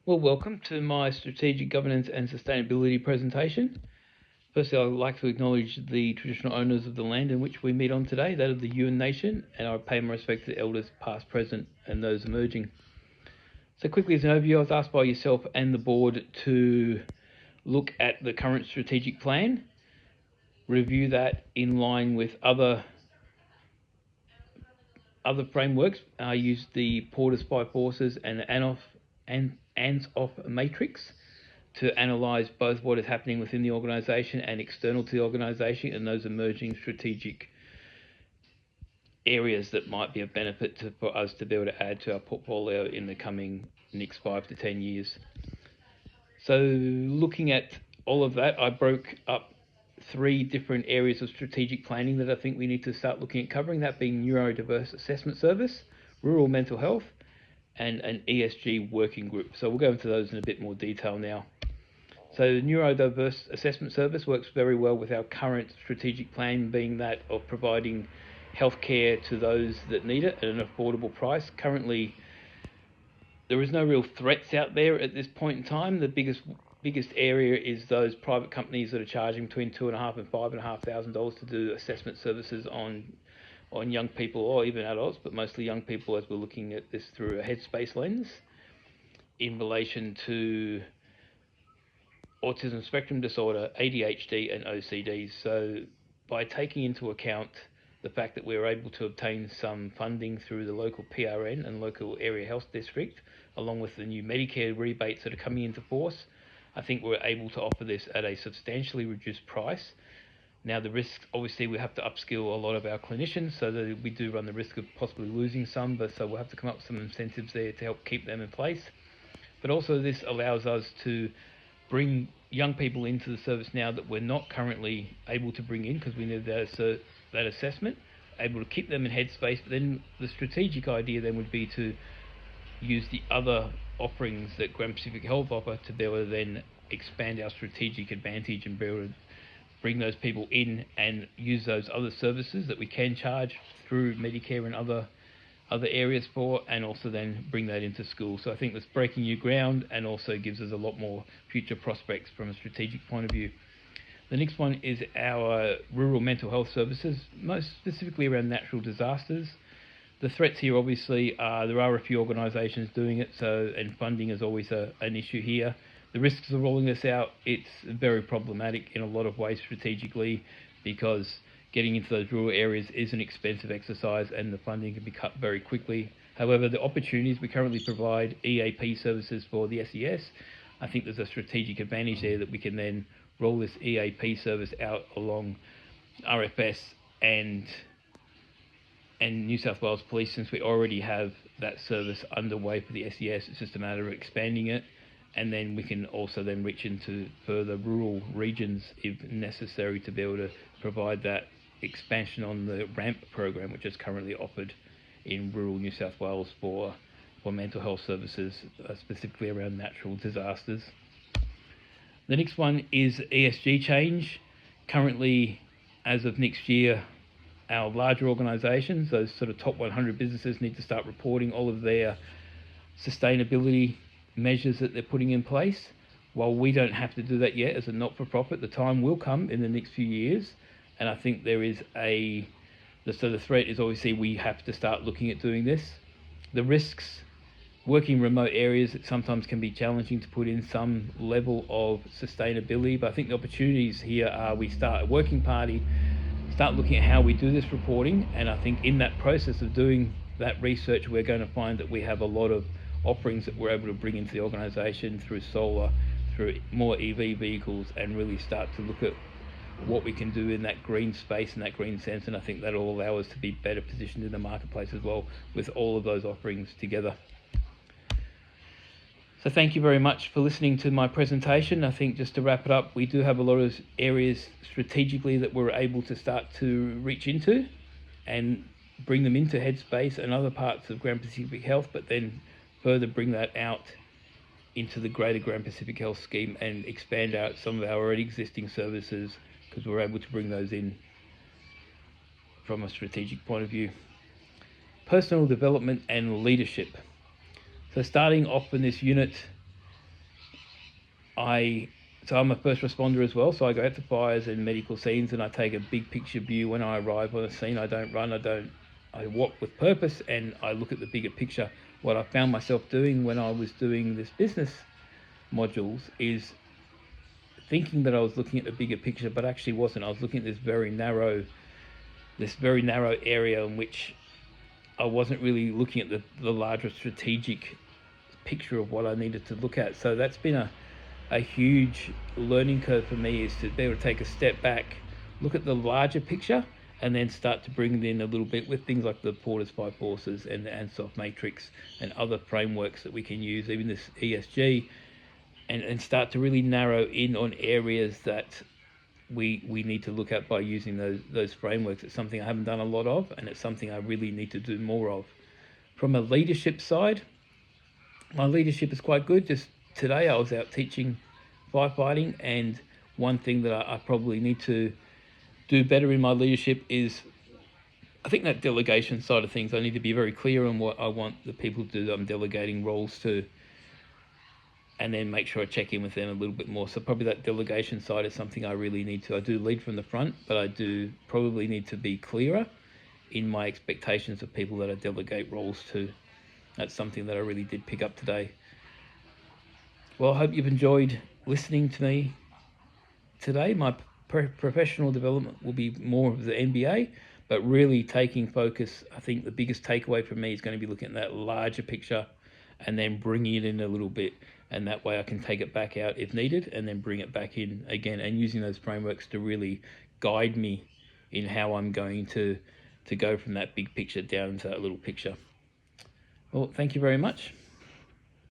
Well, welcome to my strategic governance and sustainability presentation. Firstly, I would like to acknowledge the traditional owners of the land in which we meet on today, that of the Yuin Nation, and I pay my respect to the elders past, present, and those emerging. So quickly as an overview, I was asked by yourself and the board to look at the current strategic plan, review that in line with other frameworks. I used the Porter's Five Forces and the ANSOF matrix to analyse both what is happening within the organisation and external to the organisation, and those emerging strategic areas that might be of benefit for us to be able to add to our portfolio in the coming next 5 to 10 years. So looking at all of that, I broke up 3 different areas of strategic planning that I think we need to start looking at covering, that being neurodiverse assessment service, rural mental health, and an ESG working group. So we'll go into those in a bit more detail now. So the neurodiverse assessment service works very well with our current strategic plan, being that of providing healthcare to those that need it at an affordable price. Currently, there is no real threats out there at this point in time. The biggest area is those private companies that are charging between $2,500 and $5,500 to do assessment services on young people or even adults, but mostly young people, as we're looking at this through a headspace lens in relation to autism spectrum disorder, ADHD, and OCD. So by taking into account the fact that we were able to obtain some funding through the local PRN and local area health district, along with the new Medicare rebates that are coming into force, I think we're able to offer this at a substantially reduced price. Now the risk, obviously we have to upskill a lot of our clinicians, so that we do run the risk of possibly losing some, but so we'll have to come up with some incentives there to help keep them in place. But also this allows us to bring young people into the service now that we're not currently able to bring in because we need that assessment, able to keep them in headspace. But then the strategic idea then would be to use the other offerings that Grand Pacific Health offer to be able to then expand our strategic advantage and be able to bring those people in and use those other services that we can charge through Medicare and other areas for, and also then bring that into school. So I think that's breaking new ground and also gives us a lot more future prospects from a strategic point of view. The next one is our rural mental health services, most specifically around natural disasters. The threats here obviously are there are a few organisations doing it, and funding is always an issue here. The risks of rolling this out, it's very problematic in a lot of ways strategically, because getting into those rural areas is an expensive exercise and the funding can be cut very quickly. However, the opportunities we currently provide EAP services for the SES, I think there's a strategic advantage there that we can then roll this EAP service out along RFS and New South Wales Police, since we already have that service underway for the SES. It's just a matter of expanding it, and then we can also then reach into further rural regions if necessary to be able to provide that expansion on the RAMP program, which is currently offered in rural New South Wales for mental health services, specifically around natural disasters. The next one is ESG change. Currently, as of next year, our larger organisations, those sort of top 100 businesses, need to start reporting all of their sustainability measures that they're putting in place. While we don't have to do that yet as a not-for-profit, the time will come in the next few years, and I think there is the threat is obviously we have to start looking at doing this. The risks, working remote areas, it sometimes can be challenging to put in some level of sustainability, but I think the opportunities here are we start a working party, start looking at how we do this reporting, and I think in that process of doing that research, we're going to find that we have a lot of offerings that we're able to bring into the organisation through solar, through more EV vehicles, and really start to look at what we can do in that green space and that green sense, and I think that'll allow us to be better positioned in the marketplace as well with all of those offerings together. So thank you very much for listening to my presentation. I think just to wrap it up, we do have a lot of areas strategically that we're able to start to reach into and bring them into Headspace and other parts of Grand Pacific Health, but then further bring that out into the greater Grand Pacific Health scheme and expand out some of our already existing services, because we're able to bring those in from a strategic point of view. Personal development and leadership. So starting off in this unit, So I'm a first responder as well. So I go out to fires and medical scenes, and I take a big picture view when I arrive on a scene. I don't run. I walk with purpose, and I look at the bigger picture. What I found myself doing when I was doing this business modules is thinking that I was looking at the bigger picture, but actually wasn't. I was looking at this very narrow area in which I wasn't really looking at the larger strategic picture of what I needed to look at. So that's been a huge learning curve for me, is to be able to take a step back, look at the larger picture, and then start to bring it in a little bit with things like the Porter's 5 forces and the Ansoff matrix and other frameworks that we can use, even this ESG, and start to really narrow in on areas that we need to look at by using those frameworks. It's something I haven't done a lot of, and it's something I really need to do more of. From a leadership side, my leadership is quite good. Just today I was out teaching firefighting, and one thing that I probably need to do better in my leadership is, I think, that delegation side of things. I need to be very clear on what I want the people to do that I'm delegating roles to, and then make sure I check in with them a little bit more. So probably that delegation side is something I really need to. I do lead from the front, but I do probably need to be clearer in my expectations of people that I delegate roles to. That's something that I really did pick up today. Well, I hope you've enjoyed listening to me today. My professional development will be more of the NBA, but really taking focus. I think the biggest takeaway for me is going to be looking at that larger picture and then bringing it in a little bit, and that way I can take it back out if needed and then bring it back in again, and using those frameworks to really guide me in how I'm going to go from that big picture down into that little picture. Well, thank you very much.